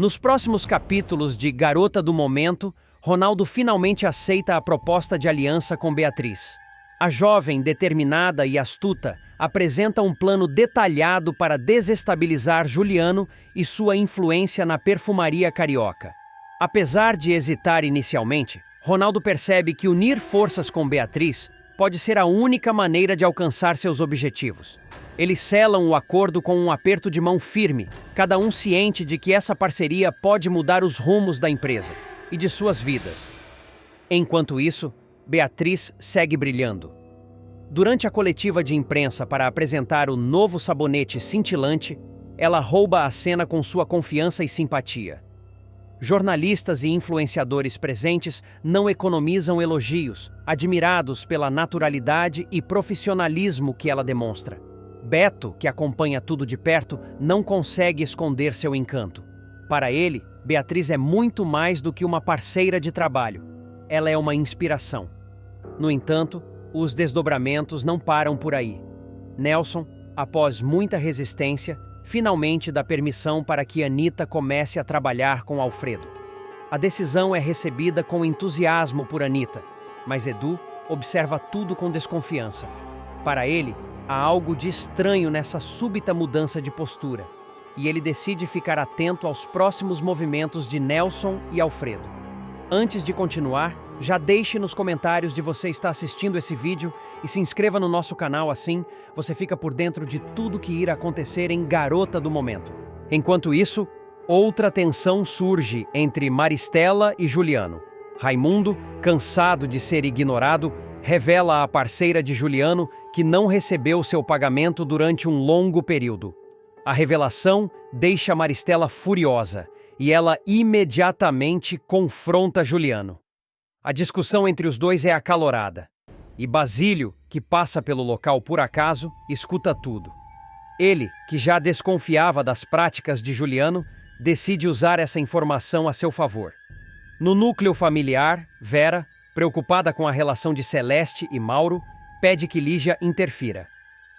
Nos próximos capítulos de Garota do Momento, Ronaldo finalmente aceita a proposta de aliança com Beatriz. A jovem, determinada e astuta, apresenta um plano detalhado para desestabilizar Juliano e sua influência na perfumaria carioca. Apesar de hesitar inicialmente, Ronaldo percebe que unir forças com Beatriz pode ser a única maneira de alcançar seus objetivos. Eles selam o acordo com um aperto de mão firme, cada um ciente de que essa parceria pode mudar os rumos da empresa e de suas vidas. Enquanto isso, Beatriz segue brilhando. Durante a coletiva de imprensa para apresentar o novo sabonete cintilante, ela rouba a cena com sua confiança e simpatia. Jornalistas e influenciadores presentes não economizam elogios, admirados pela naturalidade e profissionalismo que ela demonstra. Beto, que acompanha tudo de perto, não consegue esconder seu encanto. Para ele, Beatriz é muito mais do que uma parceira de trabalho. Ela é uma inspiração. No entanto, os desdobramentos não param por aí. Nelson, após muita resistência, finalmente dá permissão para que Anita comece a trabalhar com Alfredo. A decisão é recebida com entusiasmo por Anita, mas Edu observa tudo com desconfiança. Para ele, há algo de estranho nessa súbita mudança de postura, e ele decide ficar atento aos próximos movimentos de Nelson e Alfredo. Antes de continuar, já deixe nos comentários de você está assistindo esse vídeo e se inscreva no nosso canal, assim você fica por dentro de tudo que irá acontecer em Garota do Momento. Enquanto isso, outra tensão surge entre Maristela e Juliano. Raimundo, cansado de ser ignorado, revela à parceira de Juliano que não recebeu seu pagamento durante um longo período. A revelação deixa Maristela furiosa e ela imediatamente confronta Juliano. A discussão entre os dois é acalorada, e Basílio, que passa pelo local por acaso, escuta tudo. Ele, que já desconfiava das práticas de Juliano, decide usar essa informação a seu favor. No núcleo familiar, Vera, preocupada com a relação de Celeste e Mauro, pede que Lígia interfira.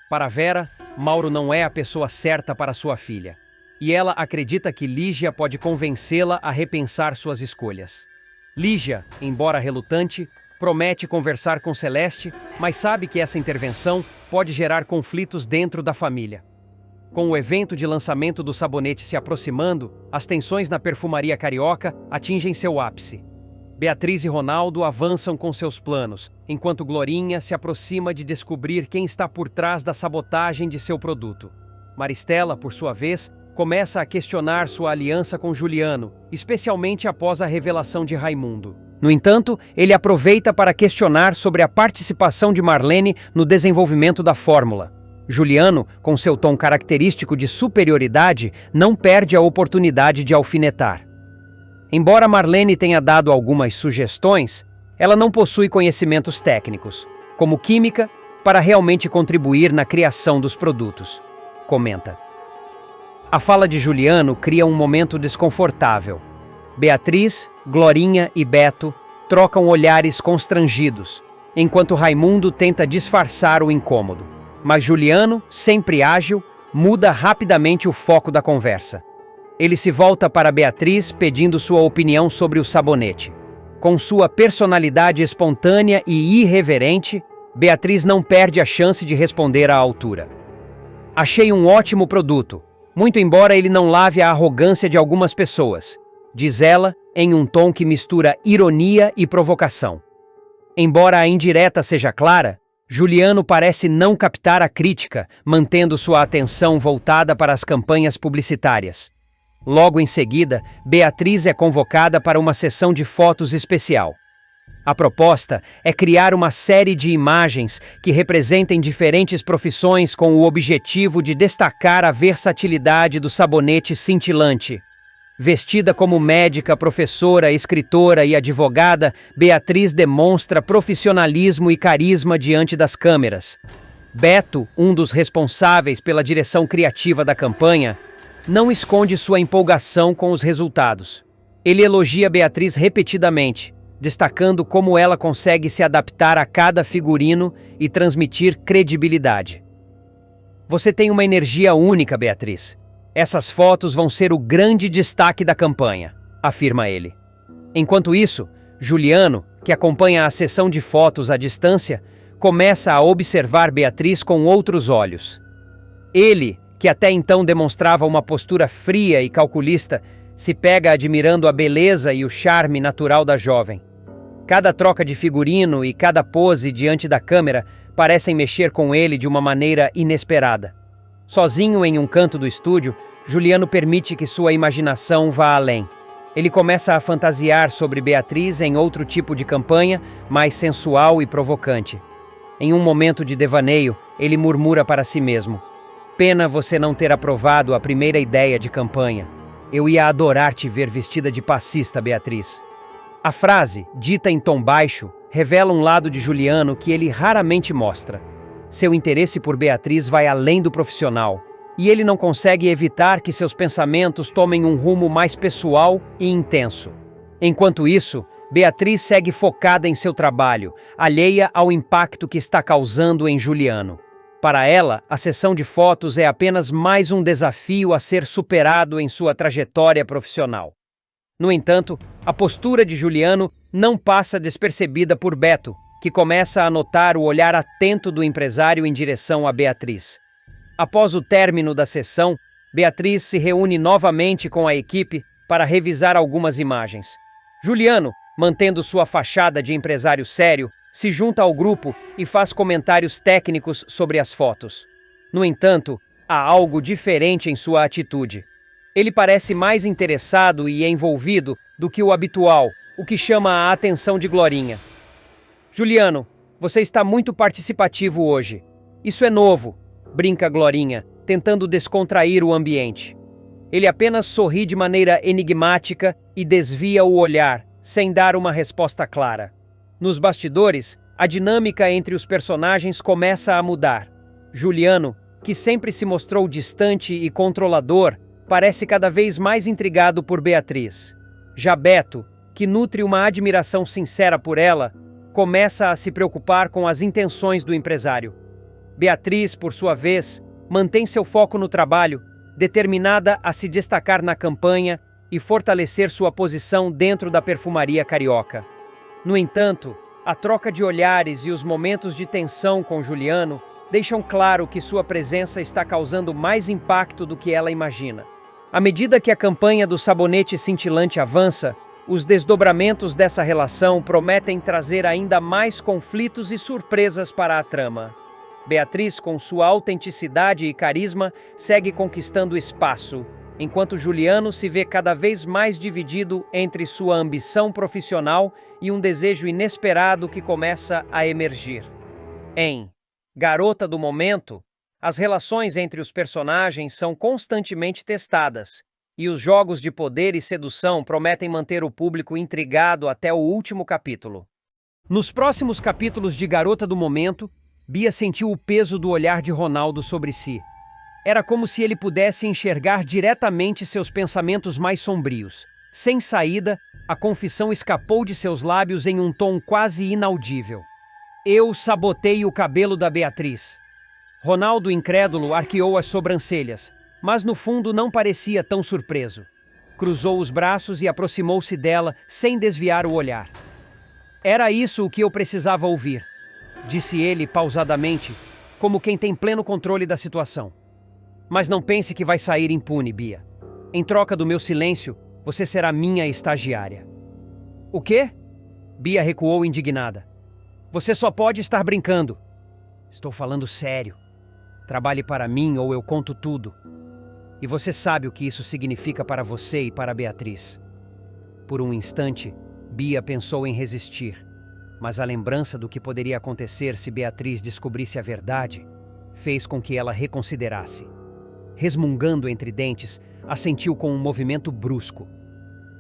Para Vera, Mauro não é a pessoa certa para sua filha, e ela acredita que Lígia pode convencê-la a repensar suas escolhas. Lígia, embora relutante, promete conversar com Celeste, mas sabe que essa intervenção pode gerar conflitos dentro da família. Com o evento de lançamento do sabonete se aproximando, as tensões na perfumaria carioca atingem seu ápice. Beatriz e Ronaldo avançam com seus planos, enquanto Glorinha se aproxima de descobrir quem está por trás da sabotagem de seu produto. Maristela, por sua vez, começa a questionar sua aliança com Juliano, especialmente após a revelação de Raimundo. No entanto, ele aproveita para questionar sobre a participação de Marlene no desenvolvimento da fórmula. Juliano, com seu tom característico de superioridade, não perde a oportunidade de alfinetar. Embora Marlene tenha dado algumas sugestões, ela não possui conhecimentos técnicos, como química, para realmente contribuir na criação dos produtos, comenta. A fala de Juliano cria um momento desconfortável. Beatriz, Glorinha e Beto trocam olhares constrangidos, enquanto Raimundo tenta disfarçar o incômodo. Mas Juliano, sempre ágil, muda rapidamente o foco da conversa. Ele se volta para Beatriz pedindo sua opinião sobre o sabonete. Com sua personalidade espontânea e irreverente, Beatriz não perde a chance de responder à altura. Achei um ótimo produto, muito embora ele não lave a arrogância de algumas pessoas, diz ela em um tom que mistura ironia e provocação. Embora a indireta seja clara, Juliano parece não captar a crítica, mantendo sua atenção voltada para as campanhas publicitárias. Logo em seguida, Beatriz é convocada para uma sessão de fotos especial. A proposta é criar uma série de imagens que representem diferentes profissões com o objetivo de destacar a versatilidade do sabonete cintilante. Vestida como médica, professora, escritora e advogada, Beatriz demonstra profissionalismo e carisma diante das câmeras. Beto, um dos responsáveis pela direção criativa da campanha, não esconde sua empolgação com os resultados. Ele elogia Beatriz repetidamente, destacando como ela consegue se adaptar a cada figurino e transmitir credibilidade. Você tem uma energia única, Beatriz. Essas fotos vão ser o grande destaque da campanha, afirma ele. Enquanto isso, Juliano, que acompanha a sessão de fotos à distância, começa a observar Beatriz com outros olhos. Ele, que até então demonstrava uma postura fria e calculista, se pega admirando a beleza e o charme natural da jovem. Cada troca de figurino e cada pose diante da câmera parecem mexer com ele de uma maneira inesperada. Sozinho em um canto do estúdio, Juliano permite que sua imaginação vá além. Ele começa a fantasiar sobre Beatriz em outro tipo de campanha, mais sensual e provocante. Em um momento de devaneio, ele murmura para si mesmo: "Pena você não ter aprovado a primeira ideia de campanha. Eu ia adorar te ver vestida de passista, Beatriz." A frase, dita em tom baixo, revela um lado de Juliano que ele raramente mostra. Seu interesse por Beatriz vai além do profissional, e ele não consegue evitar que seus pensamentos tomem um rumo mais pessoal e intenso. Enquanto isso, Beatriz segue focada em seu trabalho, alheia ao impacto que está causando em Juliano. Para ela, a sessão de fotos é apenas mais um desafio a ser superado em sua trajetória profissional. No entanto, a postura de Juliano não passa despercebida por Beto, que começa a notar o olhar atento do empresário em direção a Beatriz. Após o término da sessão, Beatriz se reúne novamente com a equipe para revisar algumas imagens. Juliano, mantendo sua fachada de empresário sério, se junta ao grupo e faz comentários técnicos sobre as fotos. No entanto, há algo diferente em sua atitude. Ele parece mais interessado e envolvido do que o habitual, o que chama a atenção de Glorinha. "Juliano, você está muito participativo hoje. Isso é novo", brinca Glorinha, tentando descontrair o ambiente. Ele apenas sorri de maneira enigmática e desvia o olhar, sem dar uma resposta clara. Nos bastidores, a dinâmica entre os personagens começa a mudar. Juliano, que sempre se mostrou distante e controlador, parece cada vez mais intrigado por Beatriz. Já Beto, que nutre uma admiração sincera por ela, começa a se preocupar com as intenções do empresário. Beatriz, por sua vez, mantém seu foco no trabalho, determinada a se destacar na campanha e fortalecer sua posição dentro da perfumaria carioca. No entanto, a troca de olhares e os momentos de tensão com Juliano deixam claro que sua presença está causando mais impacto do que ela imagina. À medida que a campanha do sabonete cintilante avança, os desdobramentos dessa relação prometem trazer ainda mais conflitos e surpresas para a trama. Beatriz, com sua autenticidade e carisma, segue conquistando espaço, enquanto Juliano se vê cada vez mais dividido entre sua ambição profissional e um desejo inesperado que começa a emergir. Em Garota do Momento, as relações entre os personagens são constantemente testadas, e os jogos de poder e sedução prometem manter o público intrigado até o último capítulo. Nos próximos capítulos de Garota do Momento, Bia sentiu o peso do olhar de Ronaldo sobre si. Era como se ele pudesse enxergar diretamente seus pensamentos mais sombrios. Sem saída, a confissão escapou de seus lábios em um tom quase inaudível. "Eu sabotei o cabelo da Beatriz." Ronaldo, incrédulo, arqueou as sobrancelhas, mas no fundo não parecia tão surpreso. Cruzou os braços e aproximou-se dela sem desviar o olhar. "Era isso o que eu precisava ouvir", disse ele pausadamente, como quem tem pleno controle da situação. "Mas não pense que vai sair impune, Bia. Em troca do meu silêncio, você será minha estagiária." "O quê?" Bia recuou indignada. "Você só pode estar brincando." "Estou falando sério. Trabalhe para mim ou eu conto tudo. E você sabe o que isso significa para você e para Beatriz." Por um instante, Bia pensou em resistir, mas a lembrança do que poderia acontecer se Beatriz descobrisse a verdade fez com que ela reconsiderasse. Resmungando entre dentes, assentiu com um movimento brusco.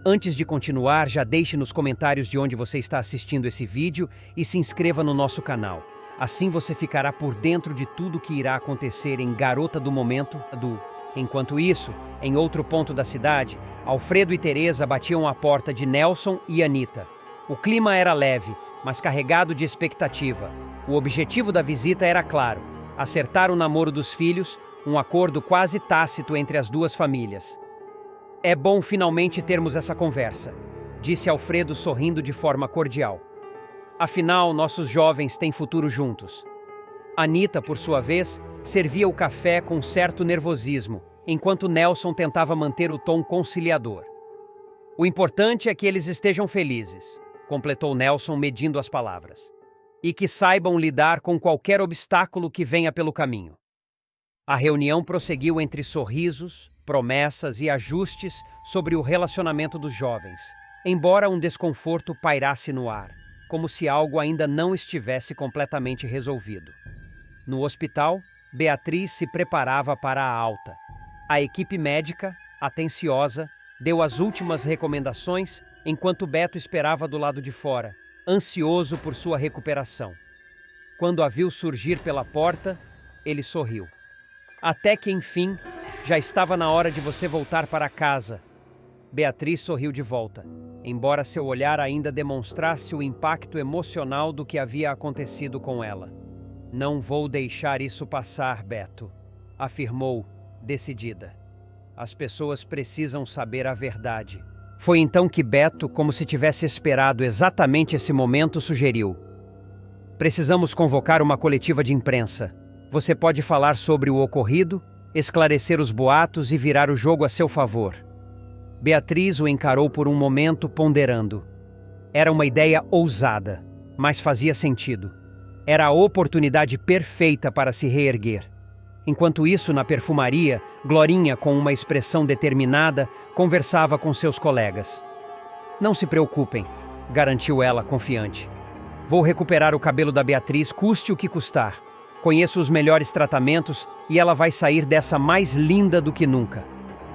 Antes de continuar, já deixe nos comentários de onde você está assistindo esse vídeo e se inscreva no nosso canal. Assim você ficará por dentro de tudo que irá acontecer em Garota do Momento do... Enquanto isso, em outro ponto da cidade, Alfredo e Teresa batiam à porta de Nelson e Anita. O clima era leve, mas carregado de expectativa. O objetivo da visita era claro: acertar o namoro dos filhos um acordo quase tácito entre as duas famílias. É bom finalmente termos essa conversa, disse Alfredo sorrindo de forma cordial. Afinal, nossos jovens têm futuro juntos. Anita, por sua vez, servia o café com certo nervosismo, enquanto Nelson tentava manter o tom conciliador. O importante é que eles estejam felizes, completou Nelson medindo as palavras, e que saibam lidar com qualquer obstáculo que venha pelo caminho. A reunião prosseguiu entre sorrisos, promessas e ajustes sobre o relacionamento dos jovens, embora um desconforto pairasse no ar, como se algo ainda não estivesse completamente resolvido. No hospital, Beatriz se preparava para a alta. A equipe médica, atenciosa, deu as últimas recomendações enquanto Beto esperava do lado de fora, ansioso por sua recuperação. Quando a viu surgir pela porta, ele sorriu. Até que, enfim, já estava na hora de você voltar para casa. Beatriz sorriu de volta, embora seu olhar ainda demonstrasse o impacto emocional do que havia acontecido com ela. Não vou deixar isso passar, Beto, afirmou, decidida. As pessoas precisam saber a verdade. Foi então que Beto, como se tivesse esperado exatamente esse momento, sugeriu: precisamos convocar uma coletiva de imprensa. Você pode falar sobre o ocorrido, esclarecer os boatos e virar o jogo a seu favor. Beatriz o encarou por um momento, ponderando. Era uma ideia ousada, mas fazia sentido. Era a oportunidade perfeita para se reerguer. Enquanto isso, na perfumaria, Glorinha, com uma expressão determinada, conversava com seus colegas. Não se preocupem, garantiu ela, confiante. Vou recuperar o cabelo da Beatriz, custe o que custar. Conheço os melhores tratamentos e ela vai sair dessa mais linda do que nunca.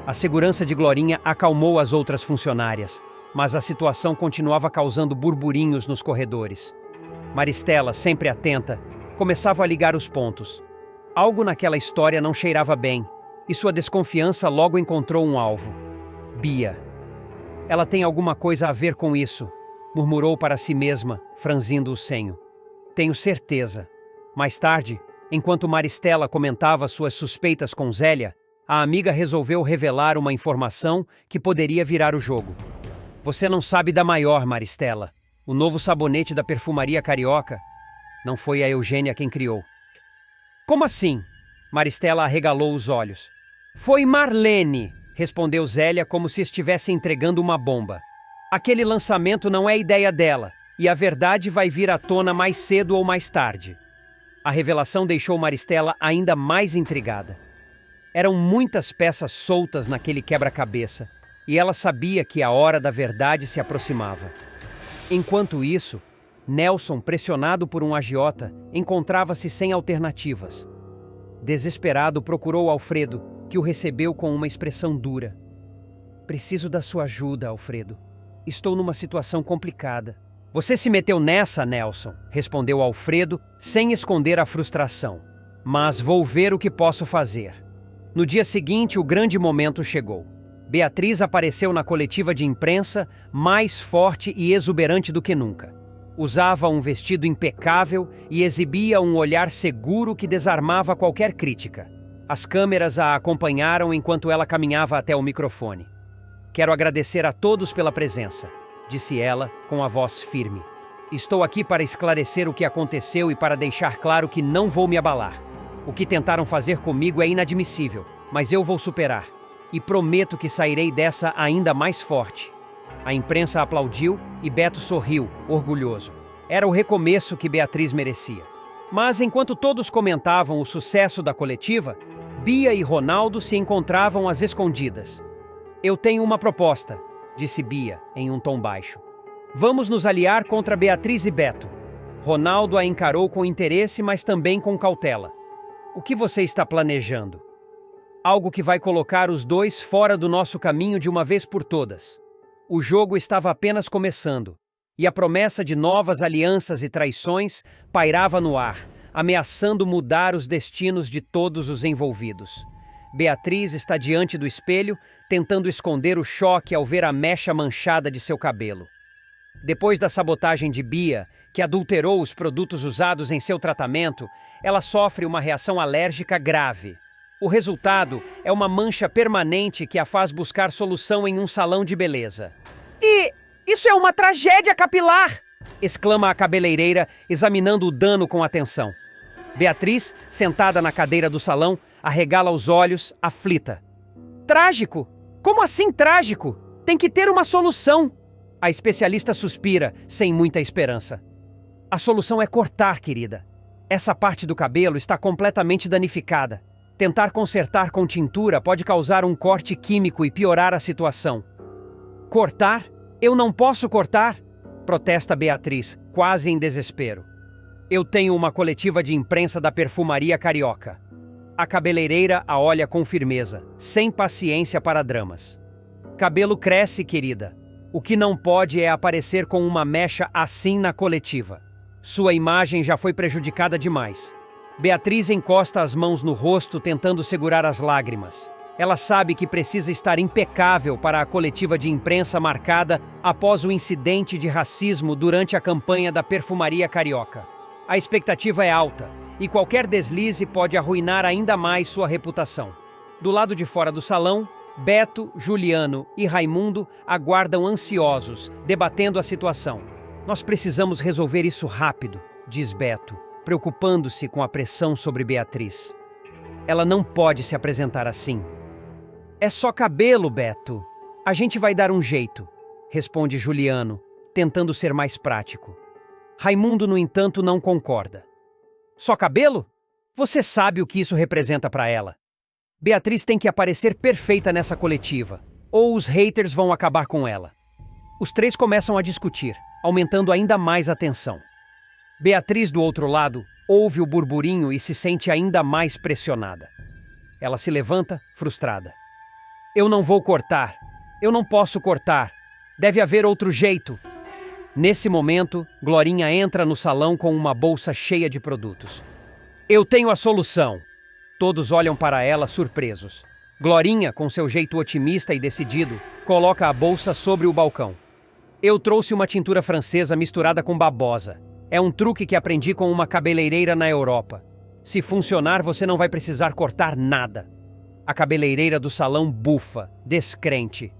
A segurança de Glorinha acalmou as outras funcionárias, mas a situação continuava causando burburinhos nos corredores. Maristela, sempre atenta, começava a ligar os pontos. Algo naquela história não cheirava bem, e sua desconfiança logo encontrou um alvo. Bia. Ela tem alguma coisa a ver com isso, murmurou para si mesma, franzindo o senho. Tenho certeza. Mais tarde, enquanto Maristela comentava suas suspeitas com Zélia, a amiga resolveu revelar uma informação que poderia virar o jogo. Você não sabe da maior, Maristela. O novo sabonete da perfumaria carioca. Não foi a Eugênia quem criou. Como assim? Maristela arregalou os olhos. Foi Marlene, respondeu Zélia como se estivesse entregando uma bomba. Aquele lançamento não é ideia dela, e a verdade vai vir à tona mais cedo ou mais tarde. A revelação deixou Maristela ainda mais intrigada. Eram muitas peças soltas naquele quebra-cabeça, e ela sabia que a hora da verdade se aproximava. Enquanto isso, Nelson, pressionado por um agiota, encontrava-se sem alternativas. Desesperado, procurou Alfredo, que o recebeu com uma expressão dura. Preciso da sua ajuda, Alfredo. Estou numa situação complicada. Você se meteu nessa, Nelson, respondeu Alfredo, sem esconder a frustração. Mas vou ver o que posso fazer. No dia seguinte, o grande momento chegou. Beatriz apareceu na coletiva de imprensa, mais forte e exuberante do que nunca. Usava um vestido impecável e exibia um olhar seguro que desarmava qualquer crítica. As câmeras a acompanharam enquanto ela caminhava até o microfone. Quero agradecer a todos pela presença, disse ela com a voz firme. Estou aqui para esclarecer o que aconteceu e para deixar claro que não vou me abalar. O que tentaram fazer comigo é inadmissível, mas eu vou superar. E prometo que sairei dessa ainda mais forte. A imprensa aplaudiu e Beto sorriu, orgulhoso. Era o recomeço que Beatriz merecia. Mas enquanto todos comentavam o sucesso da coletiva, Bia e Ronaldo se encontravam às escondidas. Eu tenho uma proposta, disse Bia, em um tom baixo. Vamos nos aliar contra Beatriz e Beto. Ronaldo a encarou com interesse, mas também com cautela. O que você está planejando? Algo que vai colocar os dois fora do nosso caminho de uma vez por todas. O jogo estava apenas começando, e a promessa de novas alianças e traições pairava no ar, ameaçando mudar os destinos de todos os envolvidos. Beatriz está diante do espelho, tentando esconder o choque ao ver a mecha manchada de seu cabelo. Depois da sabotagem de Bia, que adulterou os produtos usados em seu tratamento, ela sofre uma reação alérgica grave. O resultado é uma mancha permanente que a faz buscar solução em um salão de beleza. E isso é uma tragédia capilar! Exclama a cabeleireira, examinando o dano com atenção. Beatriz, sentada na cadeira do salão, arregala os olhos, aflita. Trágico? Como assim trágico? Tem que ter uma solução! A especialista suspira, sem muita esperança. A solução é cortar, querida. Essa parte do cabelo está completamente danificada. Tentar consertar com tintura pode causar um corte químico e piorar a situação. Cortar? Eu não posso cortar? Protesta Beatriz, quase em desespero. Eu tenho uma coletiva de imprensa da Perfumaria Carioca. A cabeleireira a olha com firmeza, sem paciência para dramas. Cabelo cresce, querida. O que não pode é aparecer com uma mecha assim na coletiva. Sua imagem já foi prejudicada demais. Beatriz encosta as mãos no rosto tentando segurar as lágrimas. Ela sabe que precisa estar impecável para a coletiva de imprensa marcada após o incidente de racismo durante a campanha da Perfumaria Carioca. A expectativa é alta e qualquer deslize pode arruinar ainda mais sua reputação. Do lado de fora do salão, Beto, Juliano e Raimundo aguardam ansiosos, debatendo a situação. Nós precisamos resolver isso rápido, diz Beto, preocupando-se com a pressão sobre Beatriz. Ela não pode se apresentar assim. É só cabelo, Beto. A gente vai dar um jeito, responde Juliano, tentando ser mais prático. Raimundo, no entanto, não concorda. Só cabelo? Você sabe o que isso representa para ela. Beatriz tem que aparecer perfeita nessa coletiva, ou os haters vão acabar com ela. Os três começam a discutir, aumentando ainda mais a tensão. Beatriz, do outro lado, ouve o burburinho e se sente ainda mais pressionada. Ela se levanta, frustrada. Eu não vou cortar. Eu não posso cortar. Deve haver outro jeito. Nesse momento, Glorinha entra no salão com uma bolsa cheia de produtos. Eu tenho a solução. Todos olham para ela surpresos. Glorinha, com seu jeito otimista e decidido, coloca a bolsa sobre o balcão. Eu trouxe uma tintura francesa misturada com babosa. É um truque que aprendi com uma cabeleireira na Europa. Se funcionar, você não vai precisar cortar nada. A cabeleireira do salão bufa, descrente.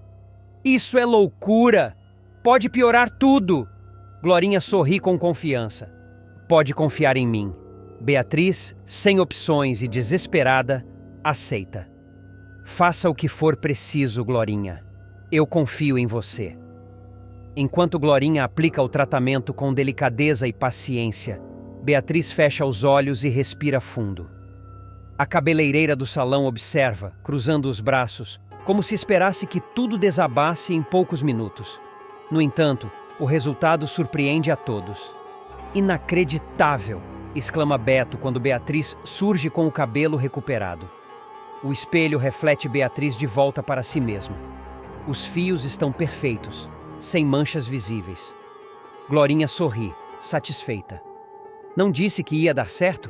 Isso é loucura! Pode piorar tudo! Glorinha sorri com confiança. Pode confiar em mim. Beatriz, sem opções e desesperada, aceita. Faça o que for preciso, Glorinha. Eu confio em você. Enquanto Glorinha aplica o tratamento com delicadeza e paciência, Beatriz fecha os olhos e respira fundo. A cabeleireira do salão observa, cruzando os braços, como se esperasse que tudo desabasse em poucos minutos. No entanto, o resultado surpreende a todos. Inacreditável! Exclama Beto quando Beatriz surge com o cabelo recuperado. O espelho reflete Beatriz de volta para si mesma. Os fios estão perfeitos, sem manchas visíveis. Glorinha sorri, satisfeita. Não disse que ia dar certo?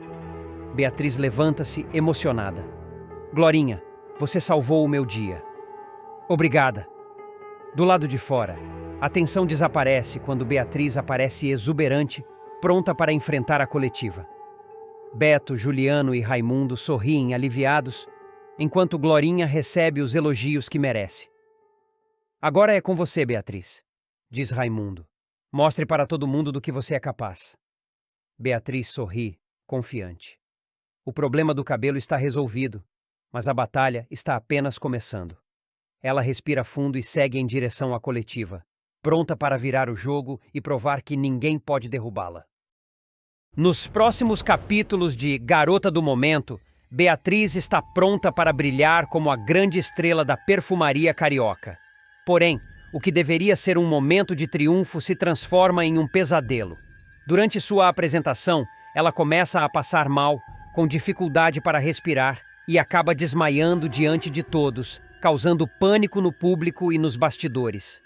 Beatriz levanta-se, emocionada. Glorinha, você salvou o meu dia. Obrigada. Do lado de fora, a tensão desaparece quando Beatriz aparece exuberante, pronta para enfrentar a coletiva. Beto, Juliano e Raimundo sorriem aliviados, enquanto Glorinha recebe os elogios que merece. Agora é com você, Beatriz, diz Raimundo. Mostre para todo mundo do que você é capaz. Beatriz sorri, confiante. O problema do cabelo está resolvido, mas a batalha está apenas começando. Ela respira fundo e segue em direção à coletiva, pronta para virar o jogo e provar que ninguém pode derrubá-la. Nos próximos capítulos de Garota do Momento, Beatriz está pronta para brilhar como a grande estrela da Perfumaria Carioca. Porém, o que deveria ser um momento de triunfo se transforma em um pesadelo. Durante sua apresentação, ela começa a passar mal, com dificuldade para respirar e acaba desmaiando diante de todos, causando pânico no público e nos bastidores.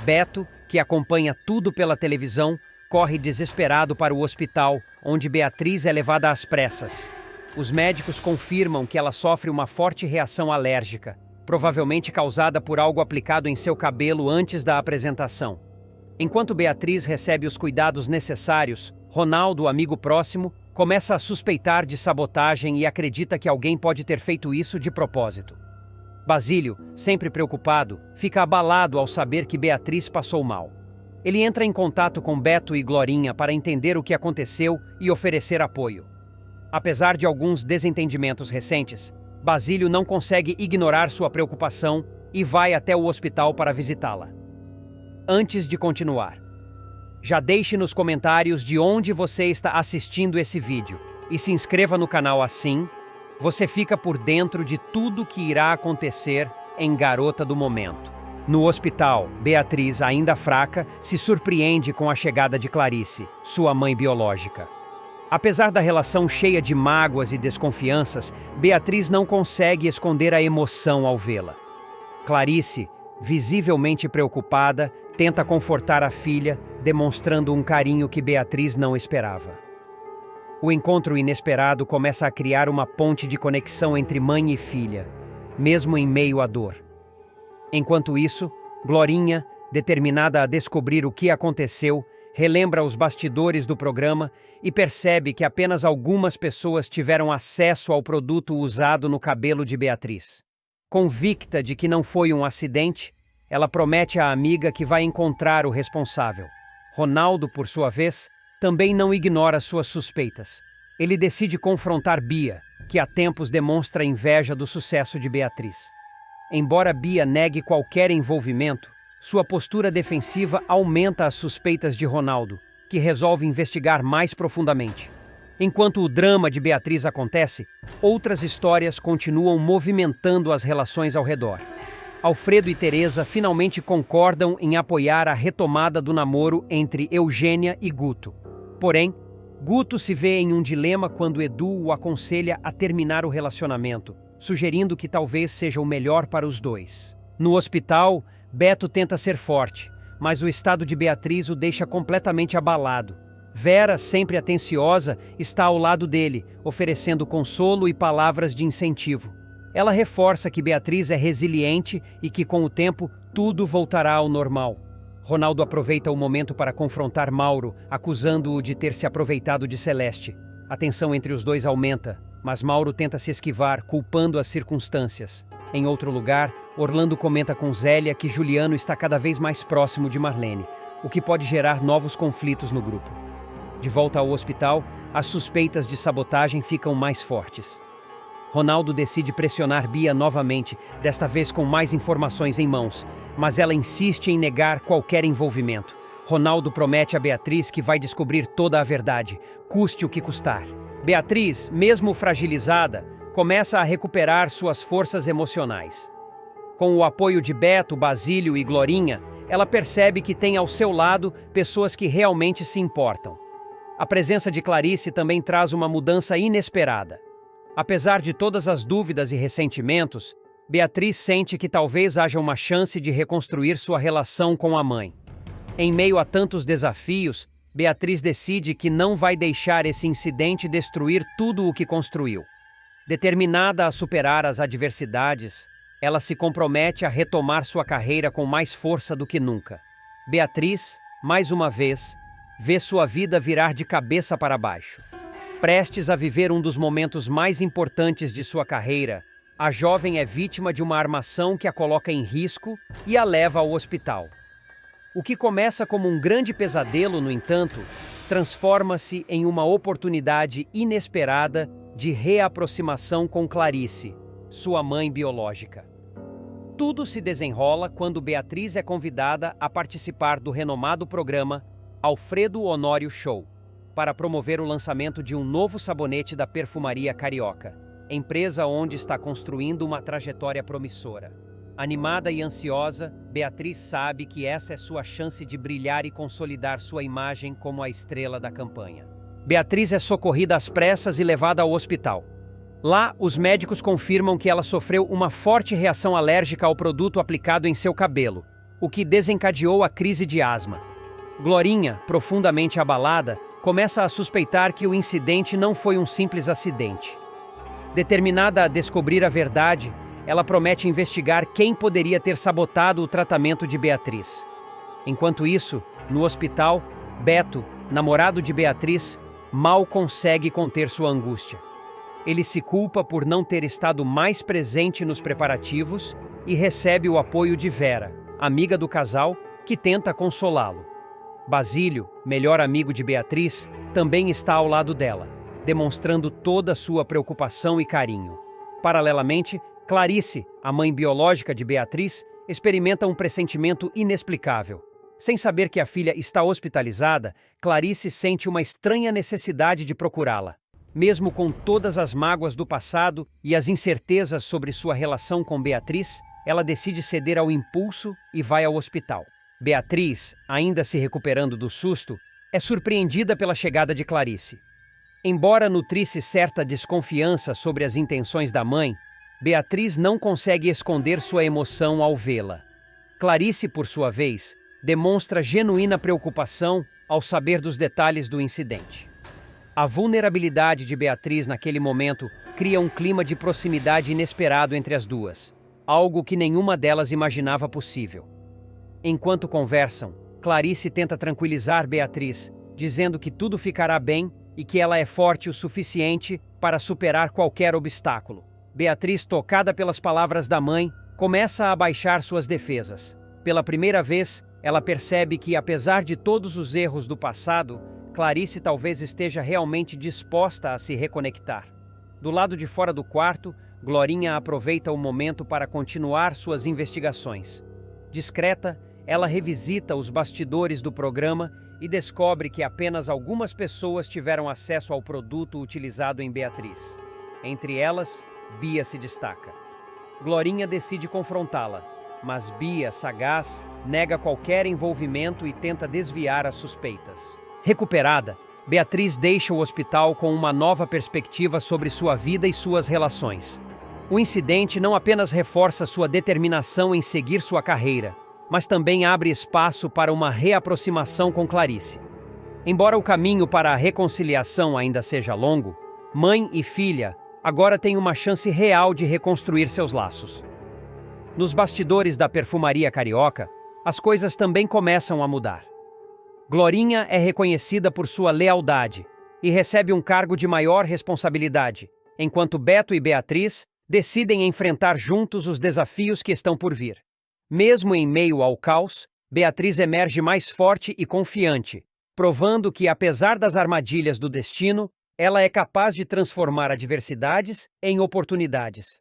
Beto, que acompanha tudo pela televisão, corre desesperado para o hospital, onde Beatriz é levada às pressas. Os médicos confirmam que ela sofre uma forte reação alérgica, provavelmente causada por algo aplicado em seu cabelo antes da apresentação. Enquanto Beatriz recebe os cuidados necessários, Ronaldo, amigo próximo, começa a suspeitar de sabotagem e acredita que alguém pode ter feito isso de propósito. Basílio, sempre preocupado, fica abalado ao saber que Beatriz passou mal. Ele entra em contato com Beto e Glorinha para entender o que aconteceu e oferecer apoio. Apesar de alguns desentendimentos recentes, Basílio não consegue ignorar sua preocupação e vai até o hospital para visitá-la. Antes de continuar, já deixe nos comentários de onde você está assistindo esse vídeo e se inscreva no canal assim, você fica por dentro de tudo que irá acontecer em Garota do Momento. No hospital, Beatriz, ainda fraca, se surpreende com a chegada de Clarice, sua mãe biológica. Apesar da relação cheia de mágoas e desconfianças, Beatriz não consegue esconder a emoção ao vê-la. Clarice, visivelmente preocupada, tenta confortar a filha, demonstrando um carinho que Beatriz não esperava. O encontro inesperado começa a criar uma ponte de conexão entre mãe e filha, mesmo em meio à dor. Enquanto isso, Glorinha, determinada a descobrir o que aconteceu, relembra os bastidores do programa e percebe que apenas algumas pessoas tiveram acesso ao produto usado no cabelo de Beatriz. Convicta de que não foi um acidente, ela promete à amiga que vai encontrar o responsável. Ronaldo, por sua vez, também não ignora suas suspeitas. Ele decide confrontar Bia, que há tempos demonstra inveja do sucesso de Beatriz. Embora Bia negue qualquer envolvimento, sua postura defensiva aumenta as suspeitas de Ronaldo, que resolve investigar mais profundamente. Enquanto o drama de Beatriz acontece, outras histórias continuam movimentando as relações ao redor. Alfredo e Teresa finalmente concordam em apoiar a retomada do namoro entre Eugênia e Guto. Porém, Guto se vê em um dilema quando Edu o aconselha a terminar o relacionamento, sugerindo que talvez seja o melhor para os dois. No hospital, Beto tenta ser forte, mas o estado de Beatriz o deixa completamente abalado. Vera, sempre atenciosa, está ao lado dele, oferecendo consolo e palavras de incentivo. Ela reforça que Beatriz é resiliente e que, com o tempo, tudo voltará ao normal. Ronaldo aproveita o momento para confrontar Mauro, acusando-o de ter se aproveitado de Celeste. A tensão entre os dois aumenta, mas Mauro tenta se esquivar, culpando as circunstâncias. Em outro lugar, Orlando comenta com Zélia que Juliano está cada vez mais próximo de Marlene, o que pode gerar novos conflitos no grupo. De volta ao hospital, as suspeitas de sabotagem ficam mais fortes. Ronaldo decide pressionar Bia novamente, desta vez com mais informações em mãos, mas ela insiste em negar qualquer envolvimento. Ronaldo promete a Beatriz que vai descobrir toda a verdade, custe o que custar. Beatriz, mesmo fragilizada, começa a recuperar suas forças emocionais. Com o apoio de Beto, Basílio e Glorinha, ela percebe que tem ao seu lado pessoas que realmente se importam. A presença de Clarice também traz uma mudança inesperada. Apesar de todas as dúvidas e ressentimentos, Beatriz sente que talvez haja uma chance de reconstruir sua relação com a mãe. Em meio a tantos desafios, Beatriz decide que não vai deixar esse incidente destruir tudo o que construiu. Determinada a superar as adversidades, ela se compromete a retomar sua carreira com mais força do que nunca. Beatriz, mais uma vez, vê sua vida virar de cabeça para baixo. Prestes a viver um dos momentos mais importantes de sua carreira, a jovem é vítima de uma armação que a coloca em risco e a leva ao hospital. O que começa como um grande pesadelo, no entanto, transforma-se em uma oportunidade inesperada de reaproximação com Clarice, sua mãe biológica. Tudo se desenrola quando Beatriz é convidada a participar do renomado programa Alfredo Honório Show, para promover o lançamento de um novo sabonete da Perfumaria Carioca, empresa onde está construindo uma trajetória promissora. Animada e ansiosa, Beatriz sabe que essa é sua chance de brilhar e consolidar sua imagem como a estrela da campanha. Beatriz é socorrida às pressas e levada ao hospital. Lá, os médicos confirmam que ela sofreu uma forte reação alérgica ao produto aplicado em seu cabelo, o que desencadeou a crise de asma. Glorinha, profundamente abalada, começa a suspeitar que o incidente não foi um simples acidente. Determinada a descobrir a verdade, ela promete investigar quem poderia ter sabotado o tratamento de Beatriz. Enquanto isso, no hospital, Beto, namorado de Beatriz, mal consegue conter sua angústia. Ele se culpa por não ter estado mais presente nos preparativos e recebe o apoio de Vera, amiga do casal, que tenta consolá-lo. Basílio, melhor amigo de Beatriz, também está ao lado dela, demonstrando toda a sua preocupação e carinho. Paralelamente, Clarice, a mãe biológica de Beatriz, experimenta um pressentimento inexplicável. Sem saber que a filha está hospitalizada, Clarice sente uma estranha necessidade de procurá-la. Mesmo com todas as mágoas do passado e as incertezas sobre sua relação com Beatriz, ela decide ceder ao impulso e vai ao hospital. Beatriz, ainda se recuperando do susto, é surpreendida pela chegada de Clarice. Embora nutrisse certa desconfiança sobre as intenções da mãe, Beatriz não consegue esconder sua emoção ao vê-la. Clarice, por sua vez, demonstra genuína preocupação ao saber dos detalhes do incidente. A vulnerabilidade de Beatriz naquele momento cria um clima de proximidade inesperado entre as duas, algo que nenhuma delas imaginava possível. Enquanto conversam, Clarice tenta tranquilizar Beatriz, dizendo que tudo ficará bem e que ela é forte o suficiente para superar qualquer obstáculo. Beatriz, tocada pelas palavras da mãe, começa a baixar suas defesas. Pela primeira vez, ela percebe que, apesar de todos os erros do passado, Clarice talvez esteja realmente disposta a se reconectar. Do lado de fora do quarto, Glorinha aproveita o momento para continuar suas investigações. Discreta, ela revisita os bastidores do programa e descobre que apenas algumas pessoas tiveram acesso ao produto utilizado em Beatriz. Entre elas, Bia se destaca. Glorinha decide confrontá-la, mas Bia, sagaz, nega qualquer envolvimento e tenta desviar as suspeitas. Recuperada, Beatriz deixa o hospital com uma nova perspectiva sobre sua vida e suas relações. O incidente não apenas reforça sua determinação em seguir sua carreira, mas também abre espaço para uma reaproximação com Clarice. Embora o caminho para a reconciliação ainda seja longo, mãe e filha agora têm uma chance real de reconstruir seus laços. Nos bastidores da perfumaria carioca, as coisas também começam a mudar. Glorinha é reconhecida por sua lealdade e recebe um cargo de maior responsabilidade, enquanto Beto e Beatriz decidem enfrentar juntos os desafios que estão por vir. Mesmo em meio ao caos, Beatriz emerge mais forte e confiante, provando que, apesar das armadilhas do destino, ela é capaz de transformar adversidades em oportunidades.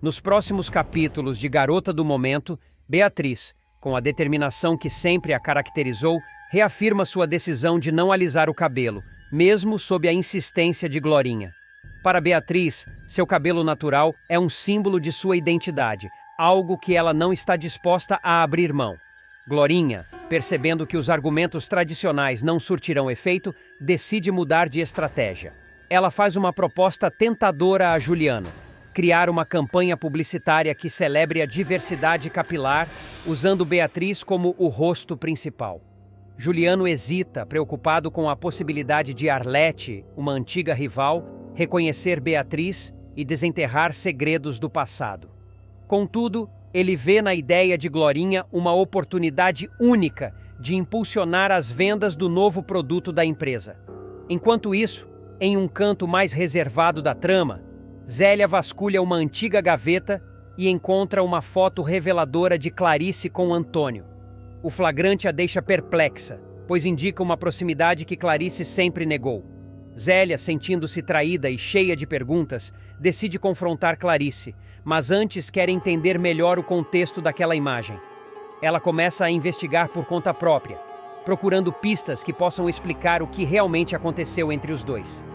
Nos próximos capítulos de Garota do Momento, Beatriz, com a determinação que sempre a caracterizou, reafirma sua decisão de não alisar o cabelo, mesmo sob a insistência de Glorinha. Para Beatriz, seu cabelo natural é um símbolo de sua identidade, algo que ela não está disposta a abrir mão. Glorinha, percebendo que os argumentos tradicionais não surtirão efeito, decide mudar de estratégia. Ela faz uma proposta tentadora a Juliano: criar uma campanha publicitária que celebre a diversidade capilar, usando Beatriz como o rosto principal. Juliano hesita, preocupado com a possibilidade de Arlete, uma antiga rival, reconhecer Beatriz e desenterrar segredos do passado. Contudo, ele vê na ideia de Glorinha uma oportunidade única de impulsionar as vendas do novo produto da empresa. Enquanto isso, em um canto mais reservado da trama, Zélia vasculha uma antiga gaveta e encontra uma foto reveladora de Clarice com Antônio. O flagrante a deixa perplexa, pois indica uma proximidade que Clarice sempre negou. Zélia, sentindo-se traída e cheia de perguntas, decide confrontar Clarice, mas antes quer entender melhor o contexto daquela imagem. Ela começa a investigar por conta própria, procurando pistas que possam explicar o que realmente aconteceu entre os dois.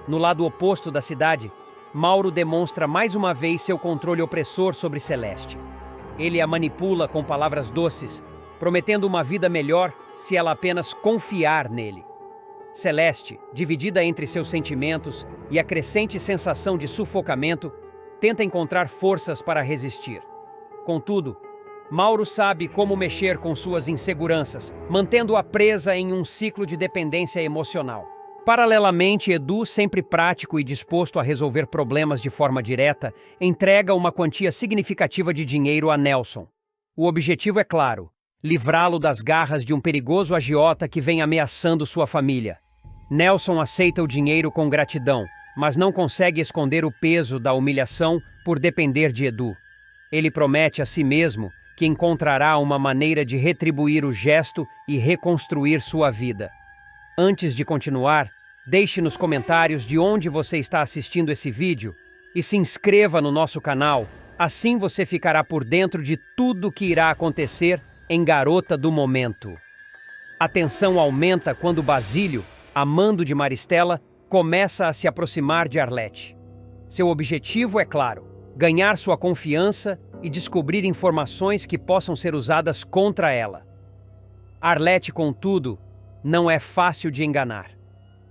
No lado oposto da cidade, Mauro demonstra mais uma vez seu controle opressor sobre Celeste. Ele a manipula com palavras doces, prometendo uma vida melhor se ela apenas confiar nele. Celeste, dividida entre seus sentimentos e a crescente sensação de sufocamento, tenta encontrar forças para resistir. Contudo, Mauro sabe como mexer com suas inseguranças, mantendo-a presa em um ciclo de dependência emocional. Paralelamente, Edu, sempre prático e disposto a resolver problemas de forma direta, entrega uma quantia significativa de dinheiro a Nelson. O objetivo é claro: livrá-lo das garras de um perigoso agiota que vem ameaçando sua família. Nelson aceita o dinheiro com gratidão, mas não consegue esconder o peso da humilhação por depender de Edu. Ele promete a si mesmo que encontrará uma maneira de retribuir o gesto e reconstruir sua vida. Antes de continuar, deixe nos comentários de onde você está assistindo esse vídeo e se inscreva no nosso canal, assim você ficará por dentro de tudo que irá acontecer em Garota do Momento. A tensão aumenta quando Basílio, amando de Maristela, começa a se aproximar de Arlete. Seu objetivo é claro: ganhar sua confiança e descobrir informações que possam ser usadas contra ela. Arlete, contudo, não é fácil de enganar.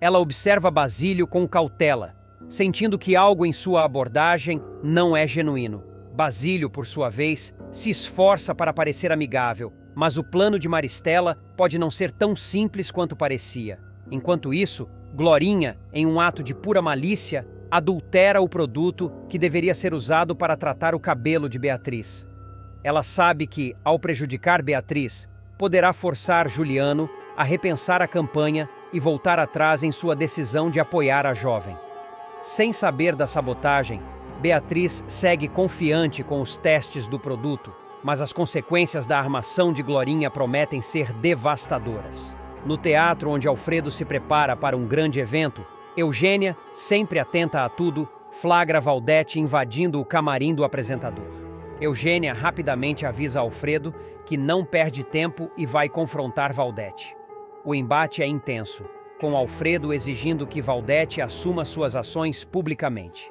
Ela observa Basílio com cautela, sentindo que algo em sua abordagem não é genuíno. Basílio, por sua vez, se esforça para parecer amigável, mas o plano de Maristela pode não ser tão simples quanto parecia. Enquanto isso, Glorinha, em um ato de pura malícia, adultera o produto que deveria ser usado para tratar o cabelo de Beatriz. Ela sabe que, ao prejudicar Beatriz, poderá forçar Juliano a repensar a campanha e voltar atrás em sua decisão de apoiar a jovem. Sem saber da sabotagem, Beatriz segue confiante com os testes do produto, mas as consequências da armação de Glorinha prometem ser devastadoras. No teatro onde Alfredo se prepara para um grande evento, Eugênia, sempre atenta a tudo, flagra Valdete invadindo o camarim do apresentador. Eugênia rapidamente avisa Alfredo que não perde tempo e vai confrontar Valdete. O embate é intenso, com Alfredo exigindo que Valdete assuma suas ações publicamente.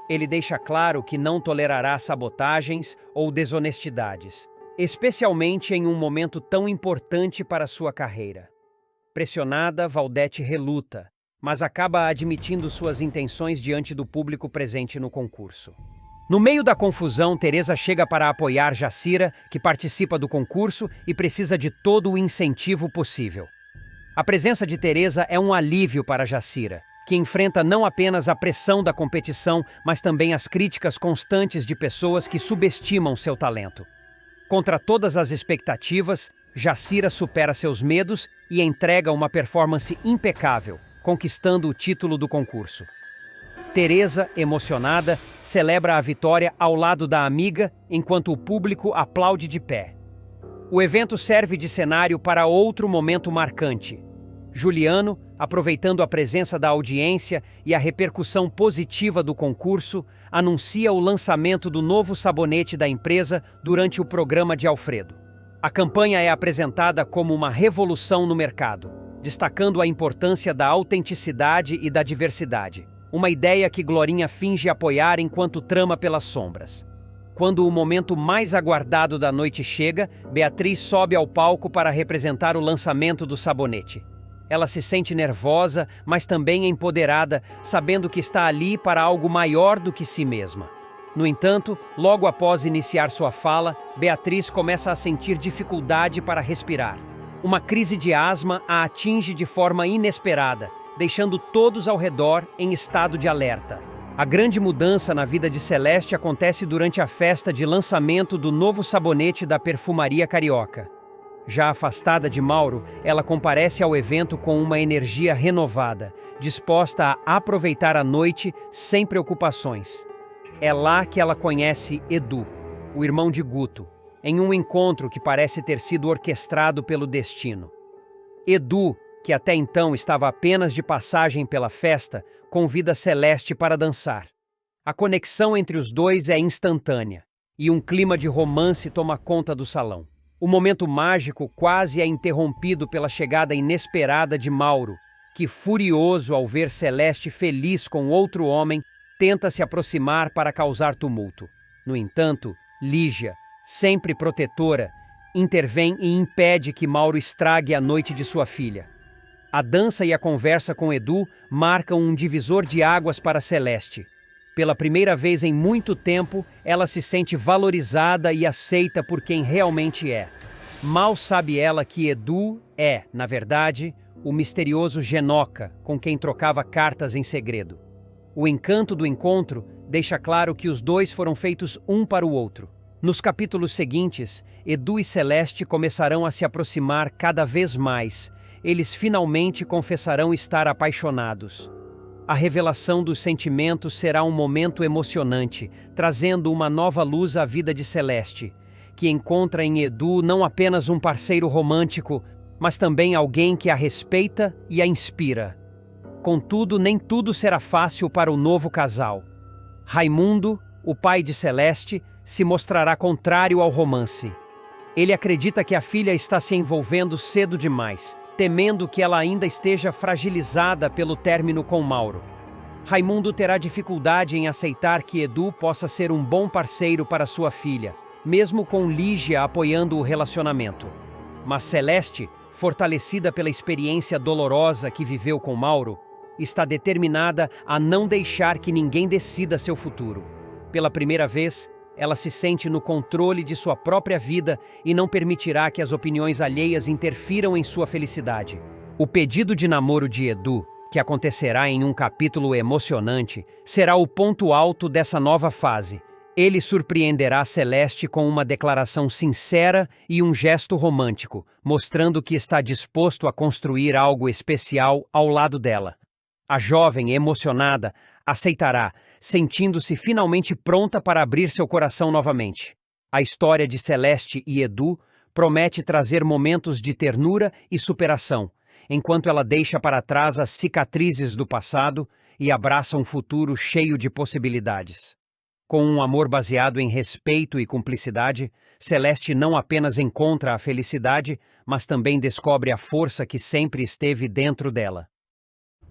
Ele deixa claro que não tolerará sabotagens ou desonestidades, especialmente em um momento tão importante para sua carreira. Pressionada, Valdete reluta, mas acaba admitindo suas intenções diante do público presente no concurso. No meio da confusão, Teresa chega para apoiar Jacira, que participa do concurso e precisa de todo o incentivo possível. A presença de Teresa é um alívio para Jacira, que enfrenta não apenas a pressão da competição, mas também as críticas constantes de pessoas que subestimam seu talento. Contra todas as expectativas, Jacira supera seus medos e entrega uma performance impecável, conquistando o título do concurso. Teresa, emocionada, celebra a vitória ao lado da amiga, enquanto o público aplaude de pé. O evento serve de cenário para outro momento marcante. Juliano, aproveitando a presença da audiência e a repercussão positiva do concurso, anuncia o lançamento do novo sabonete da empresa durante o programa de Alfredo. A campanha é apresentada como uma revolução no mercado, destacando a importância da autenticidade e da diversidade, uma ideia que Glorinha finge apoiar enquanto trama pelas sombras. Quando o momento mais aguardado da noite chega, Beatriz sobe ao palco para representar o lançamento do sabonete. Ela se sente nervosa, mas também empoderada, sabendo que está ali para algo maior do que si mesma. No entanto, logo após iniciar sua fala, Beatriz começa a sentir dificuldade para respirar. Uma crise de asma a atinge de forma inesperada, deixando todos ao redor em estado de alerta. A grande mudança na vida de Celeste acontece durante a festa de lançamento do novo sabonete da Perfumaria Carioca. Já afastada de Mauro, ela comparece ao evento com uma energia renovada, disposta a aproveitar a noite sem preocupações. É lá que ela conhece Edu, o irmão de Guto, em um encontro que parece ter sido orquestrado pelo destino. Edu, que até então estava apenas de passagem pela festa, convida Celeste para dançar. A conexão entre os dois é instantânea, e um clima de romance toma conta do salão. O momento mágico quase é interrompido pela chegada inesperada de Mauro, que, furioso ao ver Celeste feliz com outro homem, tenta se aproximar para causar tumulto. No entanto, Lígia, sempre protetora, intervém e impede que Mauro estrague a noite de sua filha. A dança e a conversa com Edu marcam um divisor de águas para Celeste. Pela primeira vez em muito tempo, ela se sente valorizada e aceita por quem realmente é. Mal sabe ela que Edu é, na verdade, o misterioso Genoca, com quem trocava cartas em segredo. O encanto do encontro deixa claro que os dois foram feitos um para o outro. Nos capítulos seguintes, Edu e Celeste começarão a se aproximar cada vez mais, eles finalmente confessarão estar apaixonados. A revelação dos sentimentos será um momento emocionante, trazendo uma nova luz à vida de Celeste, que encontra em Edu não apenas um parceiro romântico, mas também alguém que a respeita e a inspira. Contudo, nem tudo será fácil para o novo casal. Raimundo, o pai de Celeste, se mostrará contrário ao romance. Ele acredita que a filha está se envolvendo cedo demais, temendo que ela ainda esteja fragilizada pelo término com Mauro. Raimundo terá dificuldade em aceitar que Edu possa ser um bom parceiro para sua filha, mesmo com Lígia apoiando o relacionamento. Mas Celeste, fortalecida pela experiência dolorosa que viveu com Mauro, está determinada a não deixar que ninguém decida seu futuro. Pela primeira vez, ela se sente no controle de sua própria vida e não permitirá que as opiniões alheias interfiram em sua felicidade. O pedido de namoro de Edu, que acontecerá em um capítulo emocionante, será o ponto alto dessa nova fase. Ele surpreenderá Celeste com uma declaração sincera e um gesto romântico, mostrando que está disposto a construir algo especial ao lado dela. A jovem, emocionada, aceitará, sentindo-se finalmente pronta para abrir seu coração novamente. A história de Celeste e Edu promete trazer momentos de ternura e superação, enquanto ela deixa para trás as cicatrizes do passado e abraça um futuro cheio de possibilidades. Com um amor baseado em respeito e cumplicidade, Celeste não apenas encontra a felicidade, mas também descobre a força que sempre esteve dentro dela.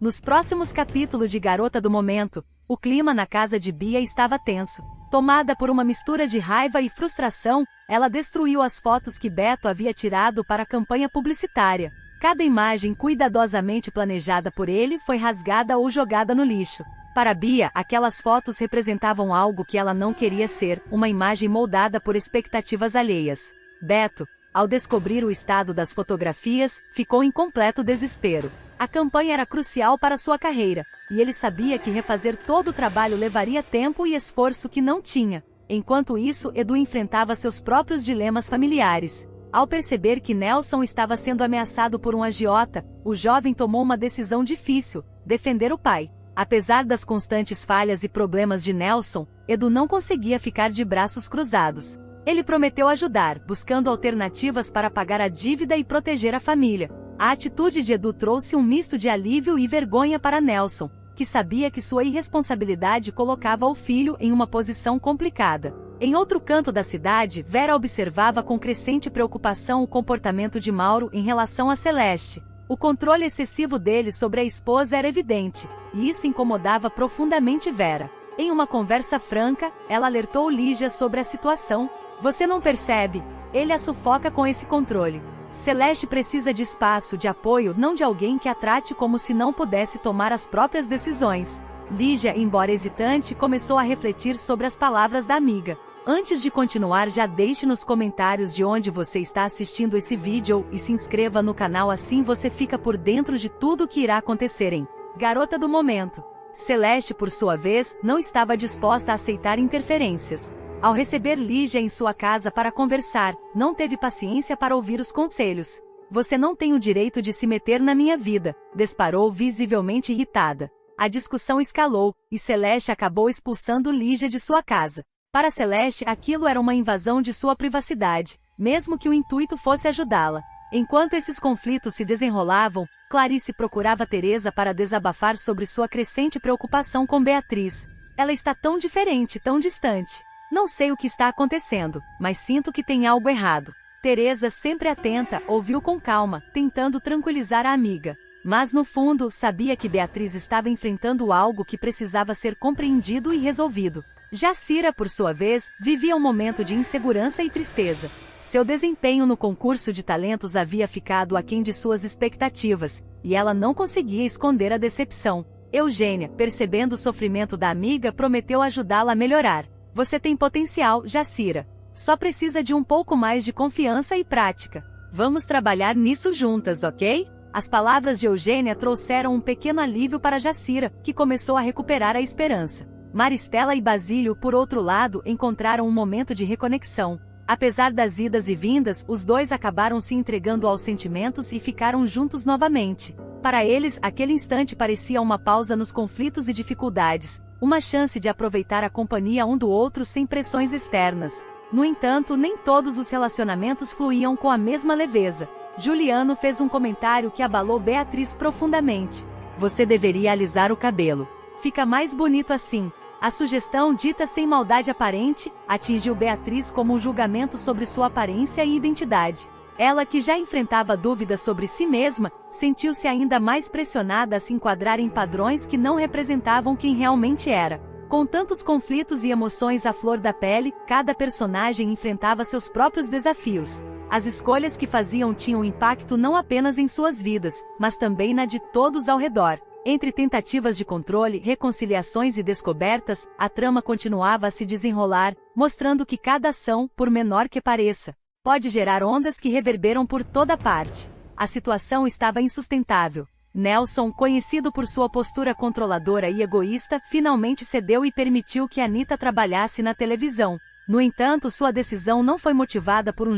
Nos próximos capítulos de Garota do Momento, o clima na casa de Bia estava tenso. Tomada por uma mistura de raiva e frustração, ela destruiu as fotos que Beto havia tirado para a campanha publicitária. Cada imagem cuidadosamente planejada por ele foi rasgada ou jogada no lixo. Para Bia, aquelas fotos representavam algo que ela não queria ser, uma imagem moldada por expectativas alheias. Beto, ao descobrir o estado das fotografias, ficou em completo desespero. A campanha era crucial para sua carreira, e ele sabia que refazer todo o trabalho levaria tempo e esforço que não tinha. Enquanto isso, Edu enfrentava seus próprios dilemas familiares. Ao perceber que Nelson estava sendo ameaçado por um agiota, o jovem tomou uma decisão difícil: defender o pai. Apesar das constantes falhas e problemas de Nelson, Edu não conseguia ficar de braços cruzados. Ele prometeu ajudar, buscando alternativas para pagar a dívida e proteger a família. A atitude de Edu trouxe um misto de alívio e vergonha para Nelson, que sabia que sua irresponsabilidade colocava o filho em uma posição complicada. Em outro canto da cidade, Vera observava com crescente preocupação o comportamento de Mauro em relação a Celeste. O controle excessivo dele sobre a esposa era evidente, e isso incomodava profundamente Vera. Em uma conversa franca, ela alertou Lígia sobre a situação. "Você não percebe? Ele a sufoca com esse controle. Celeste precisa de espaço, de apoio, não de alguém que a trate como se não pudesse tomar as próprias decisões." Lígia, embora hesitante, começou a refletir sobre as palavras da amiga. Antes de continuar, já deixe nos comentários de onde você está assistindo esse vídeo e se inscreva no canal, assim você fica por dentro de tudo o que irá acontecer em Garota do Momento. Celeste, por sua vez, não estava disposta a aceitar interferências. Ao receber Lígia em sua casa para conversar, não teve paciência para ouvir os conselhos. "Você não tem o direito de se meter na minha vida", disparou, visivelmente irritada. A discussão escalou, e Celeste acabou expulsando Lígia de sua casa. Para Celeste, aquilo era uma invasão de sua privacidade, mesmo que o intuito fosse ajudá-la. Enquanto esses conflitos se desenrolavam, Clarice procurava Teresa para desabafar sobre sua crescente preocupação com Beatriz. "Ela está tão diferente, tão distante. Não sei o que está acontecendo, mas sinto que tem algo errado." Teresa, sempre atenta, ouviu com calma, tentando tranquilizar a amiga. Mas no fundo, sabia que Beatriz estava enfrentando algo que precisava ser compreendido e resolvido. Jacira, por sua vez, vivia um momento de insegurança e tristeza. Seu desempenho no concurso de talentos havia ficado aquém de suas expectativas, e ela não conseguia esconder a decepção. Eugênia, percebendo o sofrimento da amiga, prometeu ajudá-la a melhorar. "Você tem potencial, Jacira. Só precisa de um pouco mais de confiança e prática. Vamos trabalhar nisso juntas, ok?" As palavras de Eugênia trouxeram um pequeno alívio para Jacira, que começou a recuperar a esperança. Maristela e Basílio, por outro lado, encontraram um momento de reconexão. Apesar das idas e vindas, os dois acabaram se entregando aos sentimentos e ficaram juntos novamente. Para eles, aquele instante parecia uma pausa nos conflitos e dificuldades, uma chance de aproveitar a companhia um do outro sem pressões externas. No entanto, nem todos os relacionamentos fluíam com a mesma leveza. Juliano fez um comentário que abalou Beatriz profundamente. Você deveria alisar o cabelo. Fica mais bonito assim. A sugestão, dita sem maldade aparente, atingiu Beatriz como um julgamento sobre sua aparência e identidade. Ela, que já enfrentava dúvidas sobre si mesma, sentiu-se ainda mais pressionada a se enquadrar em padrões que não representavam quem realmente era. Com tantos conflitos e emoções à flor da pele, cada personagem enfrentava seus próprios desafios. As escolhas que faziam tinham impacto não apenas em suas vidas, mas também na de todos ao redor. Entre tentativas de controle, reconciliações e descobertas, a trama continuava a se desenrolar, mostrando que cada ação, por menor que pareça, pode gerar ondas que reverberam por toda parte. A situação estava insustentável. Nelson, conhecido por sua postura controladora e egoísta, finalmente cedeu e permitiu que Anita trabalhasse na televisão. No entanto, sua decisão não foi motivada por um